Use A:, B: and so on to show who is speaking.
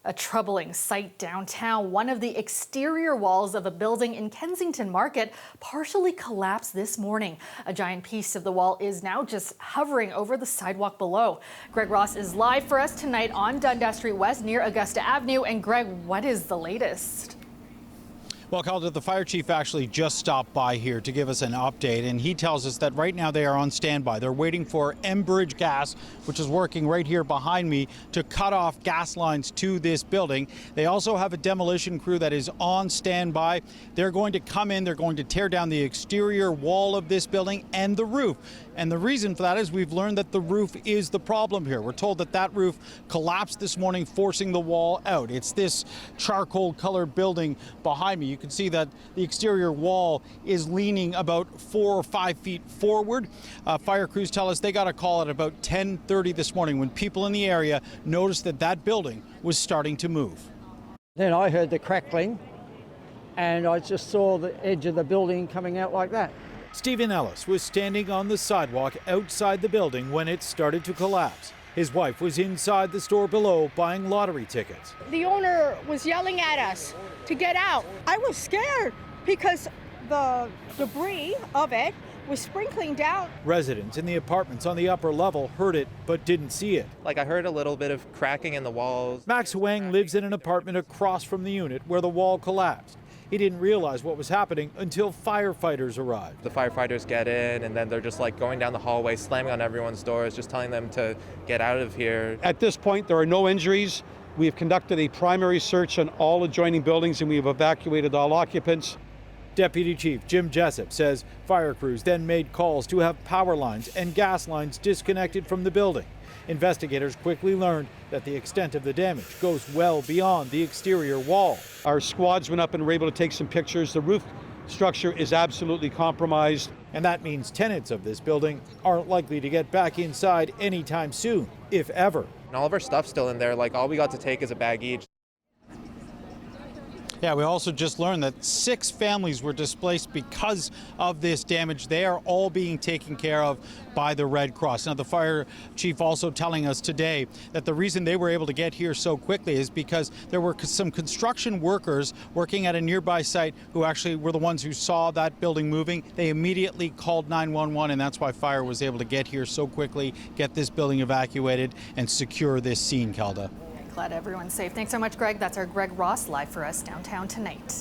A: A troubling sight downtown. One of the exterior walls of a building in Kensington Market partially collapsed this morning. A giant piece of the wall is now just hovering over the sidewalk below. Greg Ross is live for us tonight on Dundas Street West near Augusta Avenue. And Greg, what is the latest?
B: Well, Calda, the fire chief actually just stopped by here to give us an update, and he tells us that right now they are on standby. They're waiting for Enbridge Gas, which is working right here behind me, to cut off gas lines to this building. They also have a demolition crew that is on standby. They're going to come in, they're going to tear down the exterior wall of this building and the roof. And the reason for that is we've learned that the roof is the problem here. We're told that that roof collapsed this morning, forcing the wall out. It's this charcoal colored building behind me. You can see that the exterior wall is leaning about 4 or 5 feet forward. Fire crews tell us they got a call at about 10:30 this morning when people in the area noticed that that building was starting to move.
C: Then I heard the crackling and I just saw the edge of the building coming out like that.
B: Stephen Ellis was standing on the sidewalk outside the building when it started to collapse. His wife was inside the store below buying lottery tickets.
D: The owner was yelling at us to get out. I was scared because the debris of it was sprinkling down.
B: Residents in the apartments on the upper level heard it but didn't see it.
E: I heard a little bit of cracking in the walls.
B: Max Huang lives in an apartment across from the unit where the wall collapsed. He didn't realize what was happening until firefighters arrived.
E: The firefighters get in and then they're just going down the hallway, slamming on everyone's doors, just telling them to get out of here.
F: At this point, there are no injuries. We have conducted a primary search on all adjoining buildings and we have evacuated all occupants.
B: Deputy Chief Jim Jessup says fire crews then made calls to have power lines and gas lines disconnected from the building. Investigators quickly learned that the extent of the damage goes well beyond the exterior wall.
F: Our squads went up and were able to take some pictures. The roof structure is absolutely compromised.
B: And that means tenants of this building aren't likely to get back inside anytime soon, if ever.
E: And all of our stuff's still in there. All we got to take is a bag each.
B: Yeah, we also just learned that 6 families were displaced because of this damage. They are all being taken care of by the Red Cross. Now, the fire chief also telling us today that the reason they were able to get here so quickly is because there were some construction workers working at a nearby site who actually were the ones who saw that building moving. They immediately called 911, and that's why fire was able to get here so quickly, get this building evacuated, and secure this scene, Calda.
A: Glad everyone's safe. Thanks so much, Greg. That's our Greg Ross live for us downtown tonight.